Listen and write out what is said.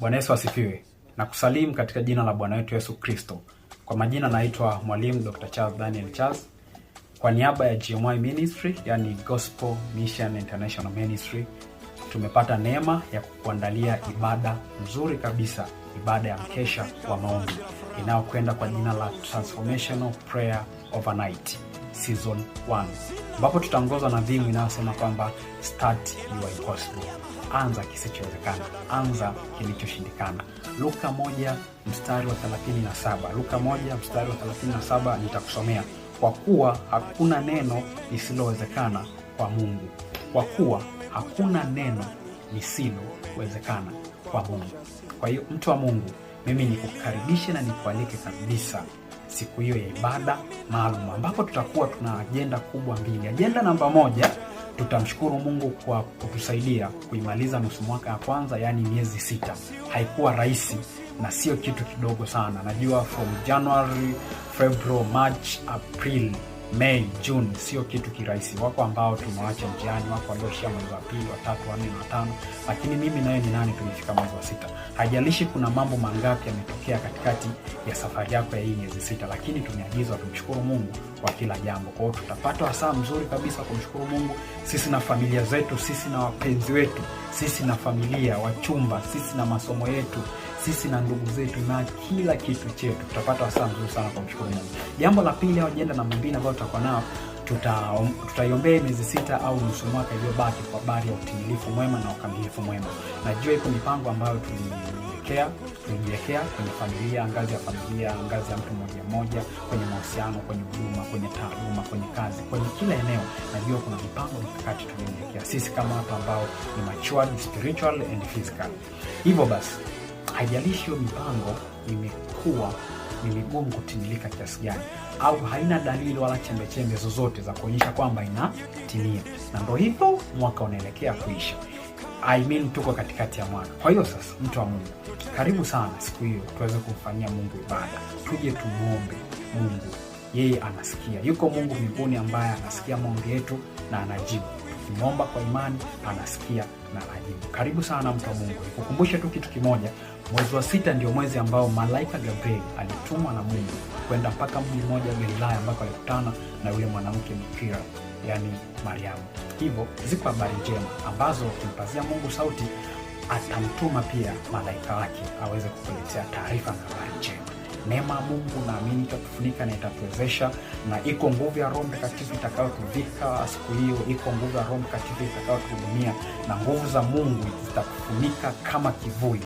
Bwana Yesu asifiwe. Na kusalimu katika jina la Bwana wetu Yesu Kristo. Kwa majina naitwa Mwalimu Dr. Charles Daniel Charles. Kwa niaba ya GMI Ministry, yani Gospel Mission International Ministry, tumepata neema ya kukuandalia ibada nzuri kabisa, ibada ya mkesha wa maombi inayokwenda kwa jina la Transformational Prayer Overnight Season 1, ambapo tutaongozwa na dhimu inayosema kwamba start your impossible. Anza kisichowezekana, anza kilichoshindikana. Luka 1 mstari wa 37. Luka 1 mstari wa 37 nitakusomea. Kwa kuwa hakuna neno lisilowezekana kwa Mungu. Kwa kuwa hakuna neno lisilowezekana kwa Mungu. Kwa hiyo mtu wa Mungu, mimi nikukaribishe na nikualike kabisa siku hiyo ya ibada maalum, ambapo tutakuwa tuna agenda kubwa mbili. Agenda namba 1, tutamshukuru Mungu kwa kutusaidia kuimaliza nusu mwaka ya kwanza, yani miezi 6. Haikuwa rahisi na sio kitu kidogo sana. Najua from January, February, March, April, May, June sio kitu kirahisi. Wako ambao tumewacha njiani, wako walioishia mwezi wa 2, wa 3, wa 4 na 5, lakini mimi nawe ni nani tumefika mwezi wa 6. Haijalishi kuna mambo mangapi yametokea katikati ya safari yako ya hii miezi 6, lakini tumeagizwa tumshukuru Mungu kwa kila jambo. Kwa hiyo tutapata wasaa mzuri kabisa kumshukuru Mungu, sisi na familia zetu, sisi na wapenzi wetu, sisi na familia, wachumba, sisi na masomo yetu, sisi na ndugu zetu na kila kitu chetu. Tutapata wasaa mzuri sana kwa kumshukuru Mungu. Jambo la pili, au agenda namba 2 ambayo tutakuwa nao, tutaiombea miezi 6 au nusu mwaka iliyobaki kwa habari ya utimilifu mwema na ukamilifu mwema. Najua iko mipango ambayo tulijiwekea kwenye familia, ngazi ya familia, ngazi ya mtu mmoja, kwenye mahusiano, kwenye huduma, kwenye taaluma, kwenye kazi, kwenye kila eneo. Najua kuna mipango mikakati tuliyojiwekea sisi kama watu ambao ni matured spiritual and physical. Hivyo basi, haijalishi hiyo mipango imekuwa ni migumu kutimilika kiasi gani, au haina dalili wala chembe zozote za kuonyesha kwamba inatimia, na ndio hivyo mwaka unaelekea kuisha. Tuko katikati ya mwaka. Kwa hiyo sasa, mtu wa Mungu, karibu sana siku hiyo tuweze kumfanyia Mungu ibada. Tuje tumuombe Mungu. Yeye anasikia. Yuko Mungu mbinguni ambaye anasikia maombi yetu na anajibu. Tukimwomba kwa imani, anasikia na anajibu. Karibu sana mtu wa Mungu. Nikukumbushe tu kitu kimoja. Mwezi wa 6 ndio mwezi ambao malaika Gabriel alitumwa na Mungu kwenda mpaka mji mmoja Galilaya, ambako alikutana na yule mwanamke Bikira, yani Mariamu. Hivyo ziko habari njema ambazo ukimpazia Mungu sauti, atamtuma pia malaika wake aweze kukuletea taarifa na habari njema. Neema ya Mungu naamini itatufunika na itatuwezesha, na iko nguvu ya Roho Mtakatifu itakayotuvika siku hiyo. Iko nguvu ya Roho Mtakatifu itakayotuhudumia, na nguvu za Mungu zitakufunika kama kivuli.